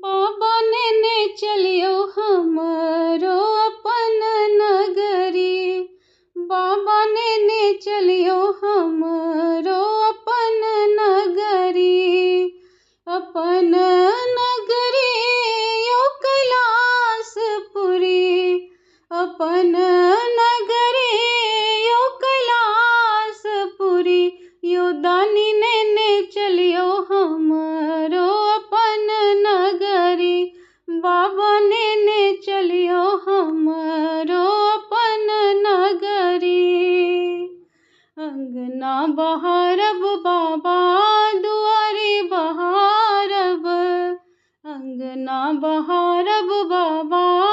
बाबा ने चलियो हमरो अपन नगरी। बाबा ने चलियो हमरो अपन नगरी। अपन नगरी यो कैलाशपुरी। अपन नगरी यो कैलाशपुरी। यो दानी ने चलियो हमरो अपन नगरी। बाबा ने चलियो हमरो अपन नगरी। अंगना बहारब बाबा दुआरे बहारब। अंगना बहारब बाबा